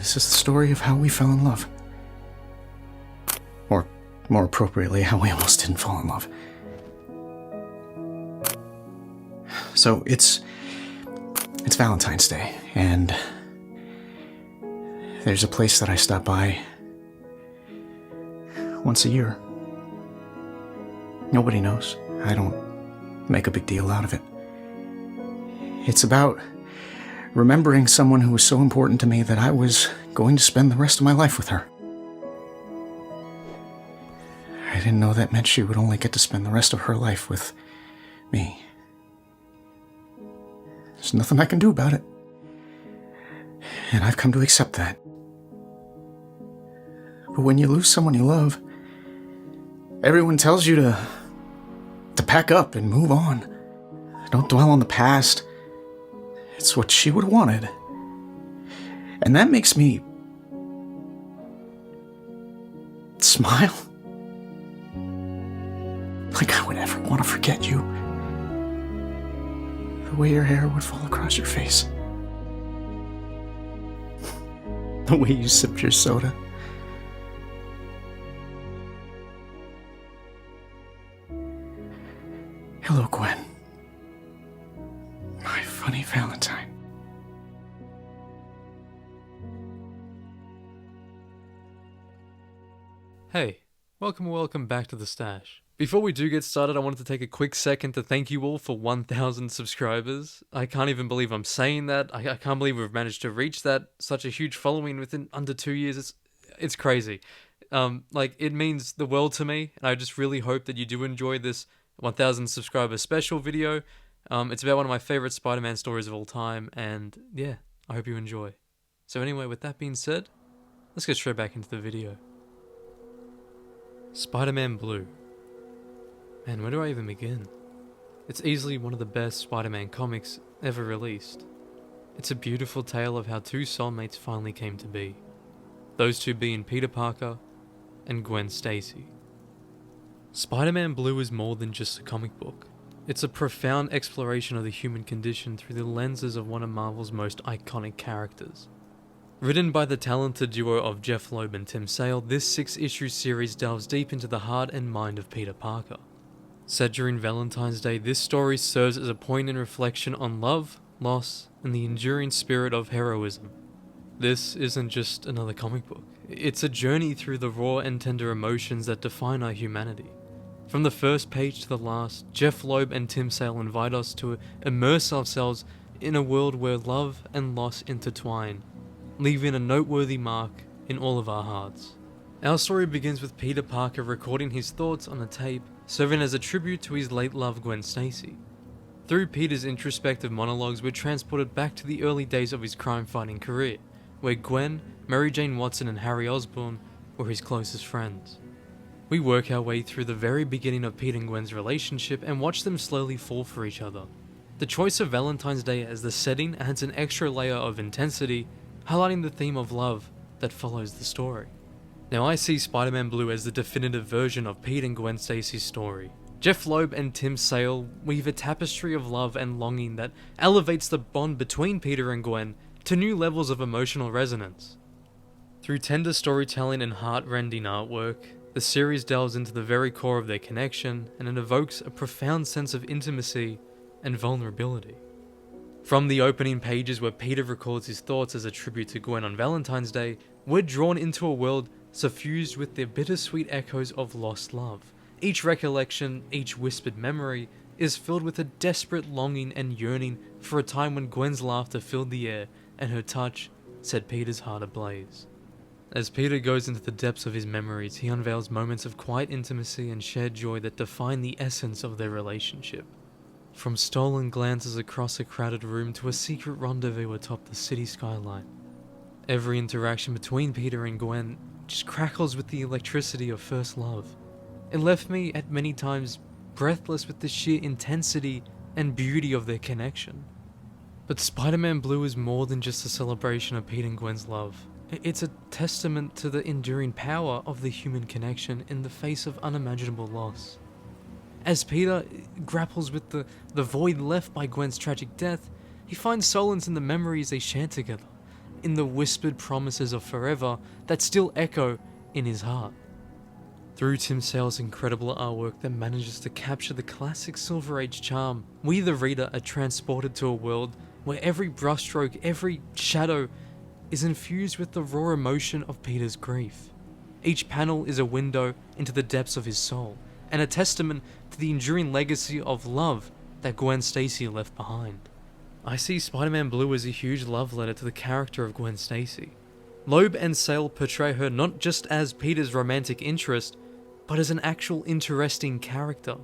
This is the story of how we fell in love. Or, more appropriately, how we almost didn't fall in love. So, it's Valentine's Day, and there's a place that I stop by once a year. Nobody knows. I don't make a big deal out of it. It's about remembering someone who was so important to me that I was going to spend the rest of my life with her. I didn't know that meant she would only get to spend the rest of her life with me. There's nothing I can do about it. And I've come to accept that. But when you lose someone you love, everyone tells you to pack up and move on. Don't dwell on the past. It's what she would have wanted. And that makes me smile. Like I would ever want to forget you. The way your hair would fall across your face. The way you sipped your soda. Hello, Gwen. My funny Valentine. Hey, welcome back to the Stash. Before we do get started, I wanted to take a quick second to thank you all for 1,000 subscribers. I can't even believe I'm saying that. I can't believe we've managed to reach that, such a huge following within under 2 years. It's crazy. It means the world to me, and I just really hope that you do enjoy this 1,000 subscriber special video. It's about one of my favorite Spider-Man stories of all time, and yeah, I hope you enjoy. So anyway, with that being said, let's get straight back into the video. Spider-Man Blue. Man, where do I even begin? It's easily one of the best Spider-Man comics ever released. It's a beautiful tale of how two soulmates finally came to be. Those two being Peter Parker and Gwen Stacy. Spider-Man Blue is more than just a comic book. It's a profound exploration of the human condition through the lenses of one of Marvel's most iconic characters. Written by the talented duo of Jeff Loeb and Tim Sale, this 6-issue series delves deep into the heart and mind of Peter Parker. Set during Valentine's Day, this story serves as a poignant reflection on love, loss, and the enduring spirit of heroism. This isn't just another comic book. It's a journey through the raw and tender emotions that define our humanity. From the first page to the last, Jeff Loeb and Tim Sale invite us to immerse ourselves in a world where love and loss intertwine, leaving a noteworthy mark in all of our hearts. Our story begins with Peter Parker recording his thoughts on a tape, serving as a tribute to his late love Gwen Stacy. Through Peter's introspective monologues, we're transported back to the early days of his crime-fighting career, where Gwen, Mary Jane Watson and Harry Osborn were his closest friends. We work our way through the very beginning of Pete and Gwen's relationship and watch them slowly fall for each other. The choice of Valentine's Day as the setting adds an extra layer of intensity, highlighting the theme of love that follows the story. Now I see Spider-Man Blue as the definitive version of Pete and Gwen Stacy's story. Jeff Loeb and Tim Sale weave a tapestry of love and longing that elevates the bond between Peter and Gwen to new levels of emotional resonance. Through tender storytelling and heart-rending artwork, the series delves into the very core of their connection, and it evokes a profound sense of intimacy and vulnerability. From the opening pages where Peter records his thoughts as a tribute to Gwen on Valentine's Day, we're drawn into a world suffused with the bittersweet echoes of lost love. Each recollection, each whispered memory, is filled with a desperate longing and yearning for a time when Gwen's laughter filled the air and her touch set Peter's heart ablaze. As Peter goes into the depths of his memories, he unveils moments of quiet intimacy and shared joy that define the essence of their relationship. From stolen glances across a crowded room to a secret rendezvous atop the city skyline, every interaction between Peter and Gwen just crackles with the electricity of first love. It left me at many times breathless with the sheer intensity and beauty of their connection. But Spider-Man Blue is more than just a celebration of Pete and Gwen's love. It's a testament to the enduring power of the human connection in the face of unimaginable loss. As Peter grapples with the void left by Gwen's tragic death, he finds solace in the memories they share together. in the whispered promises of forever that still echo in his heart. Through Tim Sale's incredible artwork that manages to capture the classic Silver Age charm, we the reader are transported to a world where every brushstroke, every shadow is infused with the raw emotion of Peter's grief. Each panel is a window into the depths of his soul, and a testament to the enduring legacy of love that Gwen Stacy left behind. I see Spider-Man Blue as a huge love letter to the character of Gwen Stacy. Loeb and Sale portray her not just as Peter's romantic interest, but as an actual interesting character,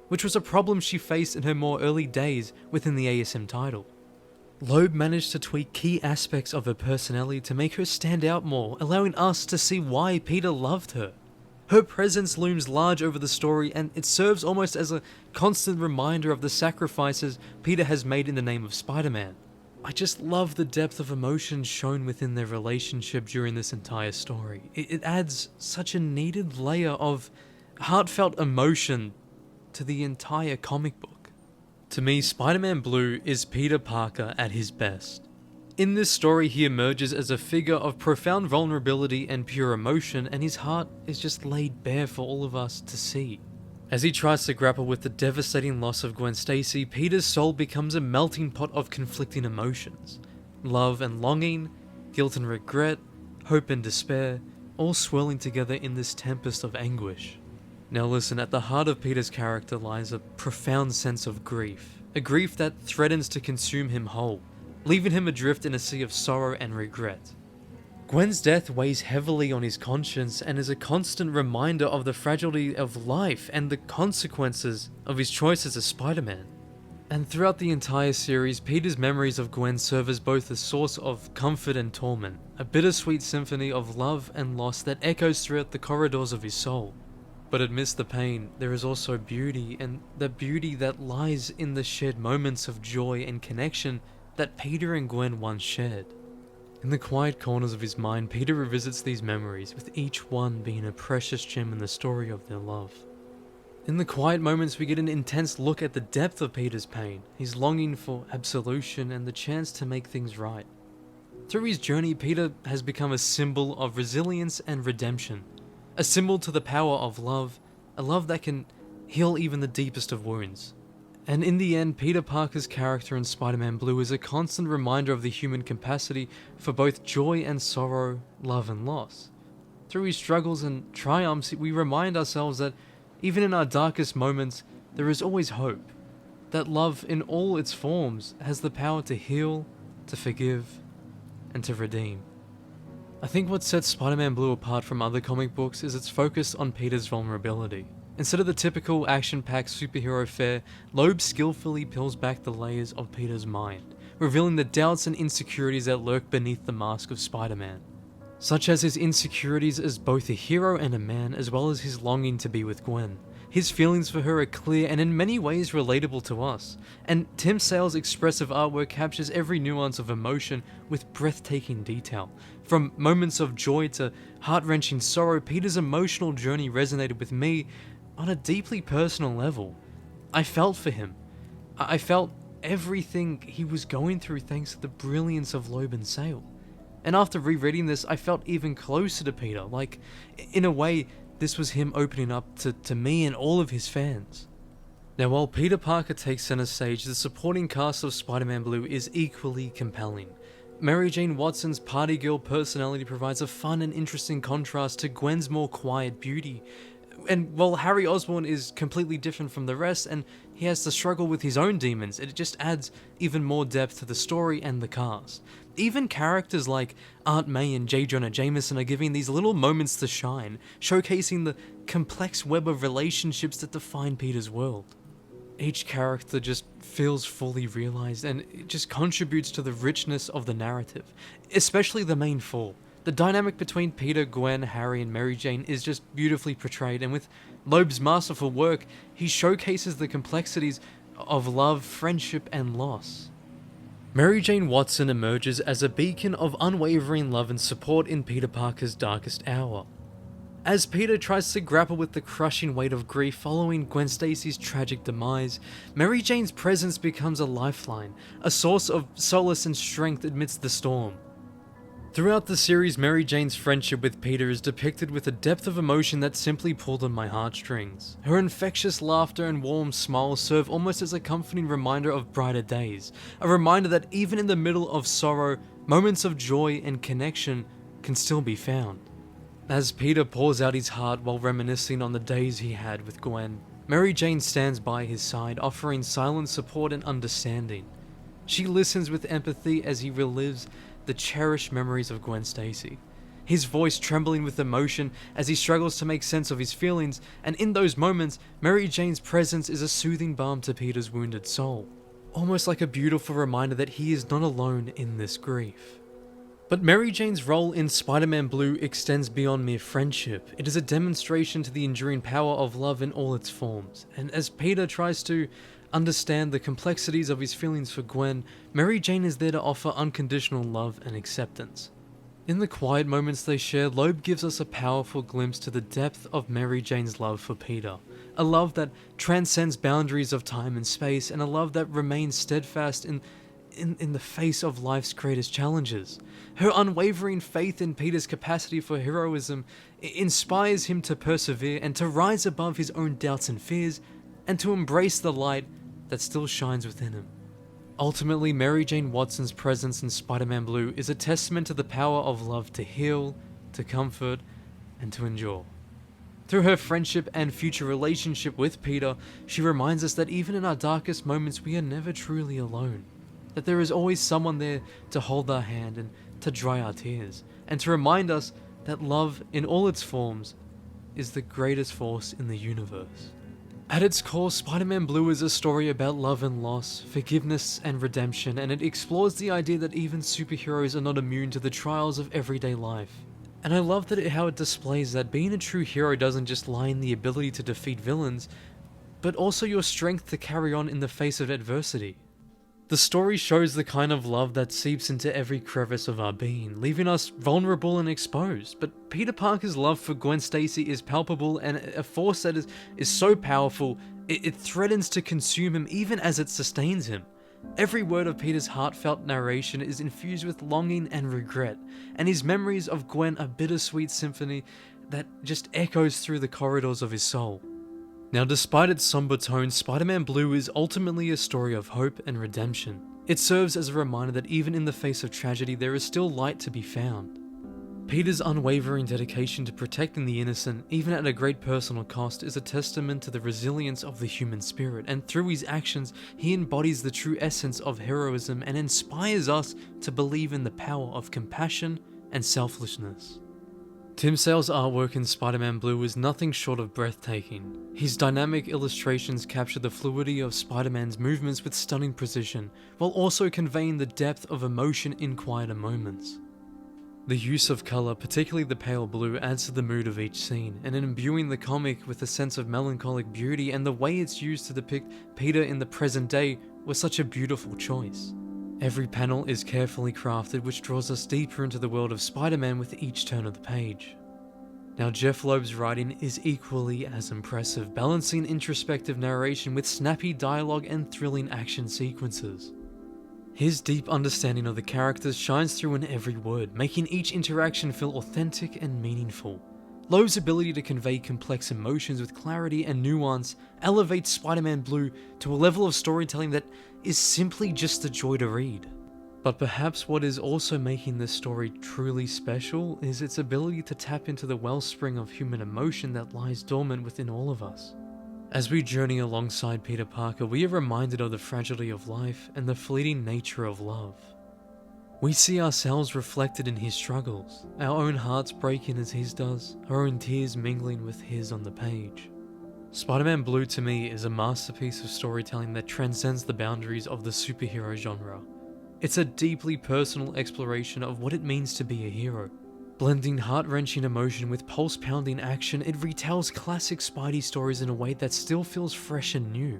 which was a problem she faced in her more early days within the ASM title. Loeb managed to tweak key aspects of her personality to make her stand out more, allowing us to see why Peter loved her. Her presence looms large over the story, and it serves almost as a constant reminder of the sacrifices Peter has made in the name of Spider-Man. I just love the depth of emotion shown within their relationship during this entire story. It adds such a needed layer of heartfelt emotion to the entire comic book. To me, Spider-Man Blue is Peter Parker at his best. In this story, he emerges as a figure of profound vulnerability and pure emotion, and his heart is just laid bare for all of us to see. As he tries to grapple with the devastating loss of Gwen Stacy, Peter's soul becomes a melting pot of conflicting emotions. Love and longing, guilt and regret, hope and despair, all swirling together in this tempest of anguish. Now listen, at the heart of Peter's character lies a profound sense of grief. A grief that threatens to consume him whole, leaving him adrift in a sea of sorrow and regret. Gwen's death weighs heavily on his conscience and is a constant reminder of the fragility of life and the consequences of his choices as Spider-Man. And throughout the entire series, Peter's memories of Gwen serve as both a source of comfort and torment, a bittersweet symphony of love and loss that echoes throughout the corridors of his soul. But amidst the pain, there is also beauty, and the beauty that lies in the shared moments of joy and connection that Peter and Gwen once shared. In the quiet corners of his mind, Peter revisits these memories, with each one being a precious gem in the story of their love. In the quiet moments, we get an intense look at the depth of Peter's pain, his longing for absolution and the chance to make things right. Through his journey, Peter has become a symbol of resilience and redemption, a symbol to the power of love, a love that can heal even the deepest of wounds. And in the end, Peter Parker's character in Spider-Man Blue is a constant reminder of the human capacity for both joy and sorrow, love and loss. Through his struggles and triumphs, we remind ourselves that even in our darkest moments, there is always hope. That love in all its forms has the power to heal, to forgive, and to redeem. I think what sets Spider-Man Blue apart from other comic books is its focus on Peter's vulnerability. Instead of the typical action-packed superhero fare, Loeb skillfully peels back the layers of Peter's mind, revealing the doubts and insecurities that lurk beneath the mask of Spider-Man. Such as his insecurities as both a hero and a man, as well as his longing to be with Gwen. His feelings for her are clear and in many ways relatable to us, and Tim Sale's expressive artwork captures every nuance of emotion with breathtaking detail. From moments of joy to heart-wrenching sorrow, Peter's emotional journey resonated with me on a deeply personal level. I felt for him. I felt everything he was going through thanks to the brilliance of Loeb and Sale. And after rereading this, I felt even closer to Peter, like, in a way, this was him opening up to me and all of his fans. Now, while Peter Parker takes center stage, the supporting cast of Spider-Man Blue is equally compelling. Mary Jane Watson's party girl personality provides a fun and interesting contrast to Gwen's more quiet beauty. And while Harry Osborn is completely different from the rest, and he has to struggle with his own demons, it just adds even more depth to the story and the cast. Even characters like Aunt May and J. Jonah Jameson are giving these little moments to shine, showcasing the complex web of relationships that define Peter's world. Each character just feels fully realized, and it just contributes to the richness of the narrative, especially the main four. The dynamic between Peter, Gwen, Harry, and Mary Jane is just beautifully portrayed, and with Loeb's masterful work, he showcases the complexities of love, friendship, and loss. Mary Jane Watson emerges as a beacon of unwavering love and support in Peter Parker's darkest hour. As Peter tries to grapple with the crushing weight of grief following Gwen Stacy's tragic demise, Mary Jane's presence becomes a lifeline, a source of solace and strength amidst the storm. Throughout the series, Mary Jane's friendship with Peter is depicted with a depth of emotion that simply pulled on my heartstrings. Her infectious laughter and warm smile serve almost as a comforting reminder of brighter days, a reminder that even in the middle of sorrow, moments of joy and connection can still be found. As Peter pours out his heart while reminiscing on the days he had with Gwen, Mary Jane stands by his side, offering silent support and understanding. She listens with empathy as he relives the cherished memories of Gwen Stacy, his voice trembling with emotion as he struggles to make sense of his feelings, and in those moments, Mary Jane's presence is a soothing balm to Peter's wounded soul, almost like a beautiful reminder that he is not alone in this grief. But Mary Jane's role in Spider-Man Blue extends beyond mere friendship. It is a demonstration to the enduring power of love in all its forms, and as Peter tries to understand the complexities of his feelings for Gwen, Mary Jane is there to offer unconditional love and acceptance. In the quiet moments they share, Loeb gives us a powerful glimpse to the depth of Mary Jane's love for Peter. A love that transcends boundaries of time and space, and a love that remains steadfast in the face of life's greatest challenges. Her unwavering faith in Peter's capacity for heroism inspires him to persevere and to rise above his own doubts and fears, and to embrace the light that still shines within him. Ultimately, Mary Jane Watson's presence in Spider-Man Blue is a testament to the power of love to heal, to comfort, and to endure. Through her friendship and future relationship with Peter, she reminds us that even in our darkest moments we are never truly alone. That there is always someone there to hold our hand and to dry our tears, and to remind us that love in all its forms is the greatest force in the universe. At its core, Spider-Man Blue is a story about love and loss, forgiveness and redemption, and it explores the idea that even superheroes are not immune to the trials of everyday life. And I love how it displays that being a true hero doesn't just lie in the ability to defeat villains, but also your strength to carry on in the face of adversity. The story shows the kind of love that seeps into every crevice of our being, leaving us vulnerable and exposed. But Peter Parker's love for Gwen Stacy is palpable, and a force that is so powerful, it threatens to consume him even as it sustains him. Every word of Peter's heartfelt narration is infused with longing and regret, and his memories of Gwen are a bittersweet symphony that just echoes through the corridors of his soul. Now, despite its somber tone, Spider-Man Blue is ultimately a story of hope and redemption. It serves as a reminder that even in the face of tragedy, there is still light to be found. Peter's unwavering dedication to protecting the innocent, even at a great personal cost, is a testament to the resilience of the human spirit, and through his actions, he embodies the true essence of heroism and inspires us to believe in the power of compassion and selflessness. Tim Sale's artwork in Spider-Man Blue is nothing short of breathtaking. His dynamic illustrations capture the fluidity of Spider-Man's movements with stunning precision, while also conveying the depth of emotion in quieter moments. The use of colour, particularly the pale blue, adds to the mood of each scene, and imbuing the comic with a sense of melancholic beauty, and the way it's used to depict Peter in the present day was such a beautiful choice. Every panel is carefully crafted, which draws us deeper into the world of Spider-Man with each turn of the page. Now, Jeff Loeb's writing is equally as impressive, balancing introspective narration with snappy dialogue and thrilling action sequences. His deep understanding of the characters shines through in every word, making each interaction feel authentic and meaningful. Loeb's ability to convey complex emotions with clarity and nuance elevates Spider-Man Blue to a level of storytelling that is simply just a joy to read. But perhaps what is also making this story truly special is its ability to tap into the wellspring of human emotion that lies dormant within all of us. As we journey alongside Peter Parker, we are reminded of the fragility of life and the fleeting nature of love. We see ourselves reflected in his struggles, our own hearts breaking as his does, our own tears mingling with his on the page. Spider-Man Blue to me is a masterpiece of storytelling that transcends the boundaries of the superhero genre. It's a deeply personal exploration of what it means to be a hero. Blending heart-wrenching emotion with pulse-pounding action, it retells classic Spidey stories in a way that still feels fresh and new.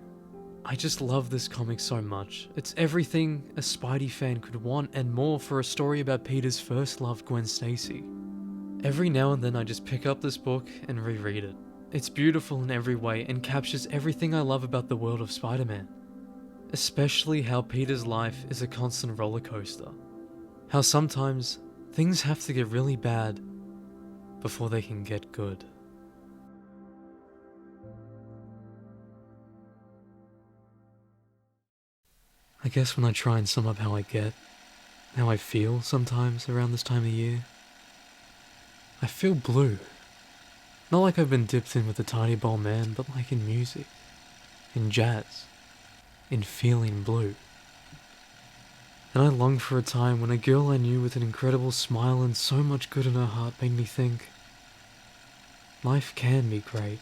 I just love this comic so much. It's everything a Spidey fan could want and more for a story about Peter's first love, Gwen Stacy. Every now and then I just pick up this book and reread it. It's beautiful in every way and captures everything I love about the world of Spider-Man. Especially how Peter's life is a constant roller coaster. How sometimes Things have to get really bad before they can get good. I guess when I try and sum up how I feel sometimes around this time of year, I feel blue. Not like I've been dipped in with the tiny bowl man, but like in music, in jazz, in feeling blue. And I long for a time when a girl I knew with an incredible smile and so much good in her heart made me think, life can be great.